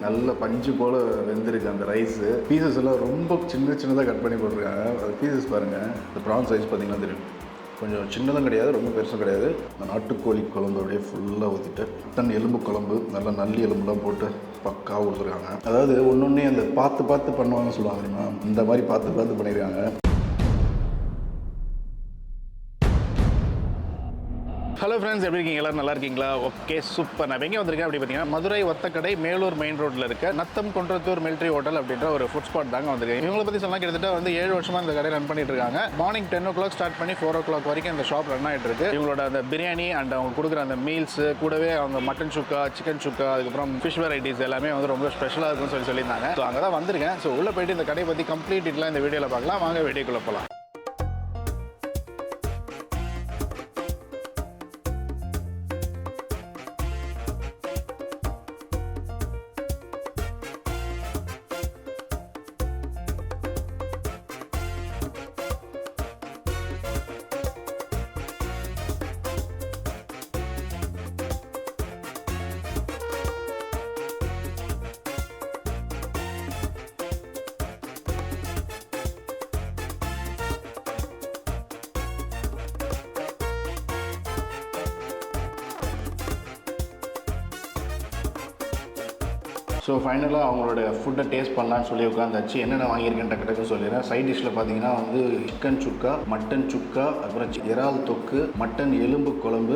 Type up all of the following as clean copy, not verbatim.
நல்ல பஞ்சு போல் வெந்திருக்கு அந்த ரைஸு. பீசஸ் எல்லாம் ரொம்ப சின்னதாக கட் பண்ணி போட்டிருக்காங்க. அது பீசஸ் பாருங்கள், இந்த ப்ரான் சைஸ் பார்த்தீங்கன்னா தெரியும். கொஞ்சம் சின்னதும் கிடையாது, ரொம்ப பெருசும் கிடையாது. இந்த நாட்டுக்கோழி குழம்பு அப்படியே ஃபுல்லாக ஊற்றிட்டு மட்டன் எலும்பு குழம்பு, நல்லா நல்லி எலும்புலாம் போட்டு பக்காவாக கொடுத்துருக்காங்க. அதாவது ஒன்று அந்த பார்த்து பண்ணுவாங்கன்னு சொல்லுவாங்க தெரியுமா, இந்த மாதிரி பார்த்து பண்ணியிருக்காங்க. ஹலோ ஃப்ரெண்ட்ஸ், எப்படி இருக்கீங்க? எல்லோரும் நல்லா இருக்கீங்களா? Okay, super. நான் எங்கே வந்திருக்கேன் அப்படி பார்த்தீங்கன்னா, மதுரை ஒத்தக்கடை மேலூர் மெயின் ரோட்டில் இருக்க நத்தம் குன்றத்தூர் மிலிட்ரி ஹோட்டல் அப்படின்ற ஒரு ஃபுட் ஸ்பாட் தாங்க வந்திருக்கேன். இவங்களை பற்றி சொன்னால் கிட்டத்தட்ட வந்து 7 வருஷமாக இந்த கடை ரன் பண்ணிட்டு இருக்காங்க. மார்னிங் 10 o'clock ஸ்டார்ட் பண்ணி 4 o'clock வரைக்கும் இந்த ஷாப் ரன் ஆகிட்டு இருக்கு. இவங்களோட அந்த பிரியாணி அண்ட் அவங்க கொடுக்குற அந்த மீல்ஸ் கூடவே அவங்க மட்டன் சுக்கா, சிக்கன் சுக்கா, அதுக்கப்புறம் ஃபிஷ் வெரைட்டிஸ் எல்லாமே வந்து ரொம்ப ஸ்பெஷலாக இருக்குன்னு சொல்லியிருந்தாங்க. ஸோ அங்கே தான் வந்திருக்கேன். ஸோ உள்ளே போயிட்டு இந்த கடையை பற்றி கம்ப்ளீட் டீட்டெயிலாக இந்த வீடியோவில் பார்க்கலாம். வாங்க வீடியோக்குள்ளே போகலாம். ஸோ ஃபைனலாக அவங்களோட ஃபுட்டை டேஸ்ட் பண்ணலான்னு சொல்லி உட்காந்தாச்சு. என்னென்ன வாங்கியிருக்கேன் டக்கு சொல்லிடுறேன். சைட் டிஷ்ஷில் பார்த்தீங்கன்னா வந்து சிக்கன் சுக்கா, மட்டன் சுக்கா, அப்புறம் இறால் தொக்கு, மட்டன் எலும்பு குழம்பு,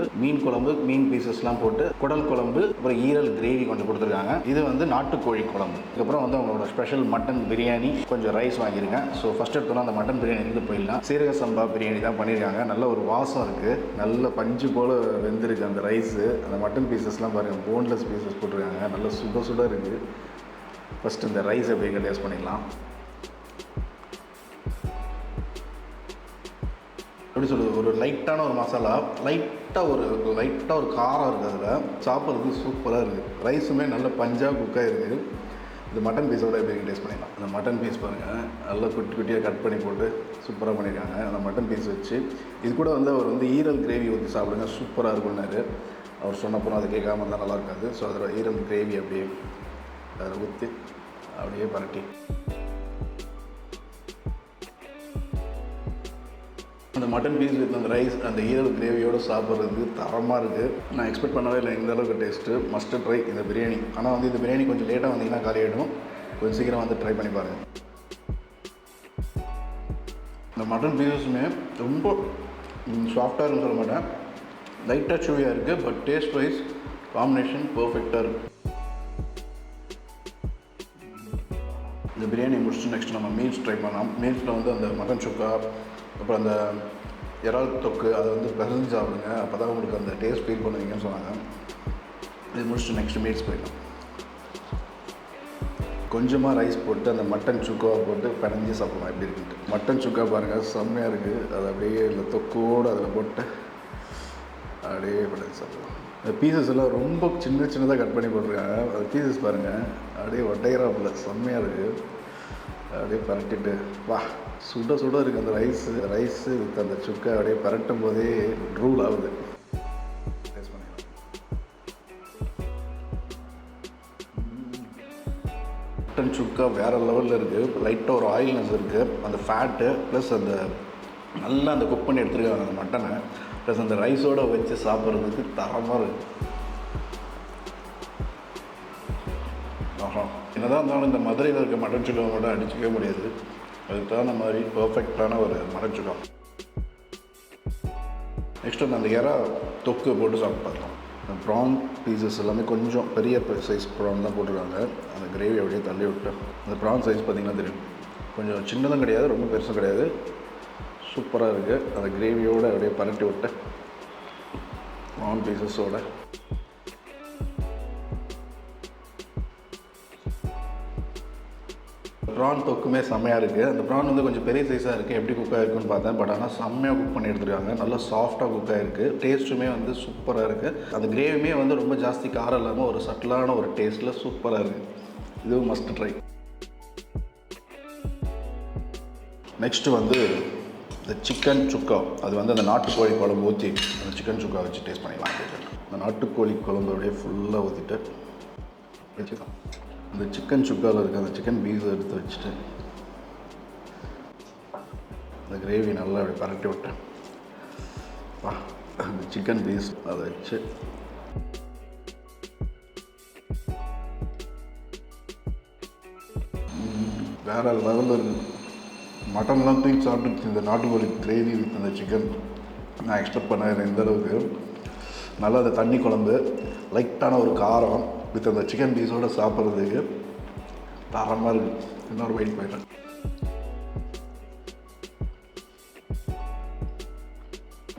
மீன் பீசஸ்லாம் போட்டு குடல் குழம்பு, அப்புறம் ஈரல் கிரேவி கொஞ்சம் கொடுத்துருக்காங்க. இது வந்து நாட்டுக்கோழி குழம்பு. அதுக்கப்புறம் வந்து அவங்களோட ஸ்பெஷல் மட்டன் பிரியாணி, கொஞ்சம் ரைஸ் வாங்கியிருக்கேன். ஸோ ஃபஸ்ட் எடுத்தோன்னா அந்த மட்டன் பிரியாணி இருந்து போயிடலாம். சீரக சம்பா பிரியாணி தான் பண்ணியிருக்காங்க. நல்ல ஒரு வாசம் இருக்குது, நல்ல பஞ்சு போல் வெந்திருக்கு அந்த ரைஸு. அந்த மட்டன் பீசஸ்லாம் பாருங்கள், போன்லெஸ் பீசஸ் போட்டிருக்காங்க. நல்ல சுட இருக்குது. ஃபஸ்ட்டு இந்த ரைஸ் அப்படியே டேஸ்ட் பண்ணிடலாம். எப்படி சொல்கிறது, ஒரு லைட்டான ஒரு மசாலா, லைட்டாக ஒரு காரம் இருக்குது. அதில் சாப்பிட்றதுக்கு சூப்பராக இருக்குது. ரைஸுமே நல்ல பஞ்சாக குக்காக இருக்குது. இது மட்டன் பீஸோட எப்படி டேஸ்ட் பண்ணிடலாம். அந்த மட்டன் பீஸ் பாருங்கள், நல்லா குட்டியாக கட் பண்ணி போட்டு சூப்பராக பண்ணியிருக்காங்க. அந்த மட்டன் பீஸ் வச்சு இது கூட வந்து அவர் வந்து ஈரல் கிரேவி ஊற்றி சாப்பிடுங்க, சூப்பராக இருக்குன்னாரு. அவர் சொன்னப்போ அதை கேட்காம இருந்தால் நல்லா இருக்காது. ஸோ அதில் ஈரல் கிரேவி அப்படியே அதில் ஊற்றி அப்படியே பரட்டி அந்த மட்டன் பீஸ் வித் அந்த ரைஸ், அந்த ஈரல் கிரேவியோடு சாப்பிட்றதுக்கு தரமாக இருக்குது. நான் எக்ஸ்பெக்ட் பண்ணவே இல்லை இந்த அளவுக்கு டேஸ்ட்டு. மஸ்ட் ட்ரை இந்த பிரியாணி. ஆனால் வந்து இந்த பிரியாணி கொஞ்சம் லேட்டாக வந்தீங்கன்னா காலி ஆகிடும். கொஞ்சம் சீக்கிரம் வந்து ட்ரை பண்ணி பாருங்கள். இந்த மட்டன் பீஸஸுமே ரொம்ப சாஃப்டாக இருக்குன்னு சொல்ல மாட்டேன், லைட்டாக சூவியாக இருக்குது. பட் டேஸ்ட் வைஸ் காம்பினேஷன் பர்ஃபெக்டாக இருக்குது. இந்த பிரியாணி முடிச்சுட்டு நெக்ஸ்ட் நம்ம மீல்ஸ் ட்ரை பண்ணலாம். மீல்ஸில் வந்து அந்த மட்டன் சுக்கா, அப்புறம் அந்த இறால் தொக்கு, அதை வந்து பிசைஞ்சு சாப்பிடுங்க. அப்போ தான் உங்களுக்கு அந்த டேஸ்ட் ஃபீல் பண்ணுவீங்கன்னு சொன்னாங்க. இது முடிச்சுட்டு நெக்ஸ்ட் மீல்ஸ் போயிடலாம். கொஞ்சமாக ரைஸ் போட்டு அந்த மட்டன் சுக்காவை போட்டு பிணைஞ்சி சாப்பிடலாம். எப்படி இருக்குன்ட்டு மட்டன் சுக்கா பாருங்கள், செம்மையாக இருக்குது. அது அப்படியே இல்லை தொக்கோடு அதில் போட்டு அப்படியே பிணைஞ்சி சாப்பிடலாம். இந்த பீசஸ் எல்லாம் ரொம்ப சின்னதாக கட் பண்ணி போட்டிருக்காங்க. அது பீசஸ் பாருங்கள், அப்படியே ஒட்டையராப்பில் செம்மையாக இருக்குது. அப்படியே பரட்டிட்டு வா, சுட இருக்குது அந்த ரைஸு வித் அந்த சுக்கா அப்படியே பரட்டும் போதே ரூல் ஆகுது. டேஸ்ட் பண்ணிக்கலாம். மட்டன் சுக்கா வேறு லெவலில் இருக்குது. லைட்டாக ஒரு ஆயில்னஸ் இருக்குது. அந்த ஃபேட்டு ப்ளஸ் அந்த நல்லா அந்த குக் பண்ணி எடுத்துருக்காங்க அந்த மட்டனை, ப்ளஸ் அந்த ரைஸோடு வச்சு சாப்பிட்றதுக்கு தரமாக இருக்குது. என்னதான் இருந்தாலும் இந்த மதுரையில் இருக்க மட்டன் சுக்கா மட்டும் அடிச்சிக்கவே முடியாது. அதுக்கு தகுந்த மாதிரி பர்ஃபெக்டான ஒரு மட்டன் சுக்கா. நெக்ஸ்ட் வந்து அந்த இறா தொக்கு போட்டு சாப்பிட்டு பார்க்கலாம். அந்த ப்ரான் பீசஸ் எல்லாமே கொஞ்சம் பெரிய சைஸ் ப்ரான் தான் போட்டிருக்காங்க. அந்த கிரேவி அப்படியே தள்ளி விட்டு அந்த ப்ரான் சைஸ் பார்த்திங்கன்னா தெரியும். கொஞ்சம் சின்னதும் கிடையாது, ரொம்ப பெருசும் கிடையாது. சூப்பராக இருக்குது. அந்த கிரேவியோடு அப்படியே பரட்டி விட்டு ப்ரான் பீசஸோட ப்ரான் தொக்குமே செம்மையாக இருக்குது. அந்த ப்ரான் வந்து கொஞ்சம் பெரிய சைஸாக இருக்குது. எப்படி குக் ஆகிருக்குன்னு பார்த்தேன். பட் ஆனால் செம்மையாக குக் பண்ணி எடுத்துருக்காங்க. நல்லா சாஃப்டாக குக் ஆகிருக்கு. டேஸ்ட்டுமே வந்து சூப்பராக இருக்குது. அந்த கிரேவியுமே வந்து ரொம்ப ஜாஸ்தி காரம் இல்லாமல் ஒரு சட்டிலான ஒரு டேஸ்ட்டில் சூப்பராக இருக்குது. இதுவும் மஸ்ட் ட்ரை. நெக்ஸ்ட்டு வந்து இந்த சிக்கன் சுக்கா, அது வந்து அந்த நாட்டுக்கோழி குழம்பு ஊற்றி அந்த சிக்கன் சுக்கா வச்சு டேஸ்ட் பண்ணிக்கலாம். அந்த நாட்டுக்கோழி குழம்பு அப்படியே ஃபுல்லாக ஊற்றிட்டு வச்சுக்கலாம். இந்த சிக்கன் சுக்காவில் இருக்க அந்த சிக்கன் பீஸ் எடுத்து வச்சுட்டு அந்த கிரேவி நல்லா அப்படி பரட்டி விட்டேன். அந்த சிக்கன் பீஸ் அதை வச்சு வேறு லெவலில் இருக்குது. மட்டன்லாம் தூக்கி சாப்பிட்டு இந்த நாட்டுக்கோழி கிரேவி வித் அந்த சிக்கன் நான் எக்ஸ்பெக்ட் பண்ண இந்த அளவுக்கு நல்லா அந்த தண்ணி குழம்பு லைட்டான ஒரு காரம் வித் அந்த சிக்கன் பீஸோடு சாப்பிட்றதுக்கு தரமாக இருக்குது. இன்னொரு வெயிட் போயிட்டேன்.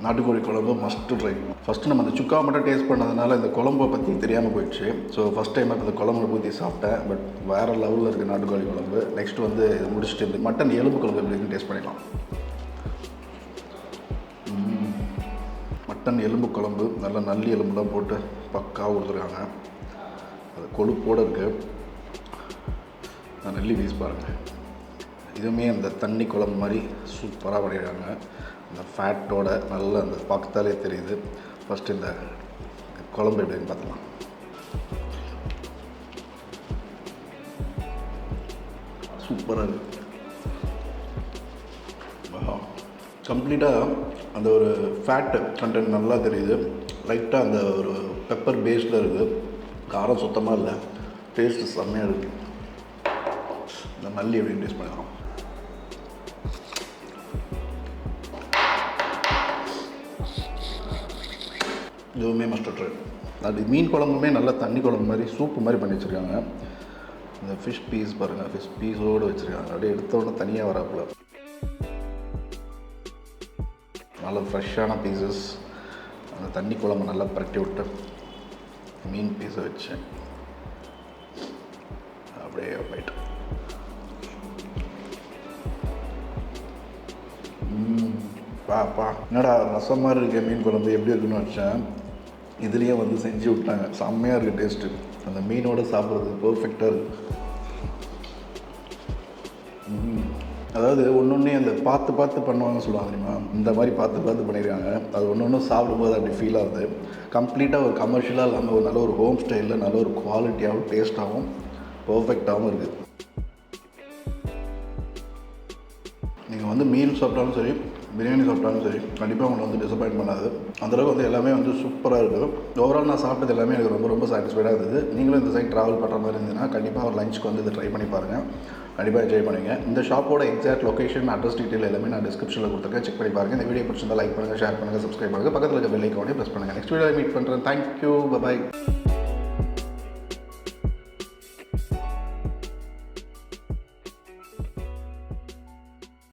நாட்டுக்கோழி குழம்பு மஸ்ட்டு ட்ரை. ஃபஸ்ட்டு நம்ம அந்த சுக்கா மட்டும் டேஸ்ட் பண்ணதுனால இந்த குழம்பை பற்றி தெரியாமல் போயிடுச்சு. ஸோ ஃபஸ்ட் டைம் இப்போ இந்த குழம்புல ஊற்றி சாப்பிட்டேன். பட் வேறு லெவலில் இருக்குது நாட்டுக்கோழி குழம்பு. நெக்ஸ்ட் வந்து இதை முடிச்சுட்டு இந்த மட்டன் எலும்பு குழம்பு எப்படி இருக்குன்னு டேஸ்ட் பண்ணிடலாம். மட்டன் எலும்பு குழம்பு நல்லா நல்லி எலும்புலாம் போட்டு பக்காவாக கொடுத்துருக்காங்க. அது கொழுப்போடு இருக்குது. நல்லி பீஸ் பாருங்கள். இதுவுமே அந்த தண்ணி குழம்பு மாதிரி சூப்பராக பண்ணிடுறாங்க. இந்த ஃபேட்டோட நல்லா அந்த பார்த்தாலே தெரியுது. ஃபஸ்ட்டு இந்த குழம்பு எப்படின்னு பார்த்துக்கலாம். சூப்பராக இருக்குது. கம்ப்ளீட்டாக அந்த ஒரு ஃபேட்டு கண்டென்ட் நல்லா தெரியுது. லைட்டாக அந்த ஒரு பெப்பர் பேஸ்டில் இருக்குது. காரம் சுத்தமாக இல்லை. டேஸ்ட்டு செம்மையாக இருக்குது. இந்த நல்லி எப்படின்னு டேஸ்ட் பண்ணிக்கலாம். இதுவுமே மஸ்ட் ட்ரை. அது மீன் குழம்புமே நல்லா தண்ணி குழம்பு மாதிரி சூப்பு மாதிரி பண்ணி வச்சுருக்காங்க. இந்த ஃபிஷ் பீஸ் பாருங்கள், ஃபிஷ் பீஸோடு வச்சுருக்காங்க. அப்படியே எடுத்தோடனே தனியாக வராப்புல நல்லா ஃப்ரெஷ்ஷான பீசஸ். அந்த தண்ணி குழம்பு நல்லா பரட்டி விட்டு மீன் பீஸை வச்சு அப்படியே போயிட்டு பாப்பா என்னடா ரசம் மாதிரி இருக்க மீன் குழம்பு எப்படி இருக்குன்னு வச்சேன். இதுலேயே வந்து செஞ்சு விட்டாங்க. செம்மையாக இருக்குது டேஸ்ட்டு. அந்த மீனோடு சாப்பிட்றது பர்ஃபெக்டாக இருக்குது. அதாவது ஒன்று அந்த பார்த்து பண்ணுவாங்கன்னு சொல்லுவாங்க தெரியுமா, இந்த மாதிரி பார்த்து பண்ணியிருக்காங்க. அது ஒன்று சாப்பிடும்போது அப்படி ஃபீல் ஆகுது. கம்ப்ளீட்டாக ஒரு கமர்ஷியலாக இல்லாமல் ஒரு நல்ல ஒரு ஹோம் ஸ்டைலில் நல்ல ஒரு குவாலிட்டியாகவும் டேஸ்ட்டாகவும் பர்ஃபெக்டாகவும் இருக்குது. நீங்கள் வந்து மீல் சாப்பிட்டாலும் சரி, பிரியாணி சாப்பிட்டாலும் சரி, கண்டிப்பாக உங்களை வந்து டிசப்பாயின்ட் பண்ணாது. அந்தளவுக்கு வந்து எல்லாமே வந்து சூப்பராக இருக்குது. ஓவரால் நான் சாப்பிட்டது எல்லாமே எனக்கு ரொம்ப சாட்டிஸ்ஃபைடாக இருந்தது. நீங்களும் இந்த சைட் ட்ராவல் பண்ணுற மாதிரி இருந்ததுன்னா கண்டிப்பாக ஒரு லஞ்சுக்கு வந்து இதை ட்ரை பண்ணி பாருங்கள். கண்டிப்பாக என்ஜாய் பண்ணுங்கள். இந்த ஷாப்போட எக்ஸாக்ட் லொக்கேஷன், அட்ரஸ் டீட்டெயில் எல்லாமே நான் டிஸ்கிரிப்ஷனில் கொடுத்துருக்கேன். செக் பண்ணி பாருங்கள். இந்த வீடியோ பிடிச்சிருந்தா லைக் பண்ணுங்கள், ஷேர் பண்ணுங்கள், சப்ஸ்கிரைப் பண்ணுங்கள். பக்கத்தில் இருக்க பெல் ஐக்கானே ப்ரெஸ் பண்ணுங்கள். நெக்ஸ்ட் வீடியோவில் மீட் பண்ணுறேன். Thank you, by.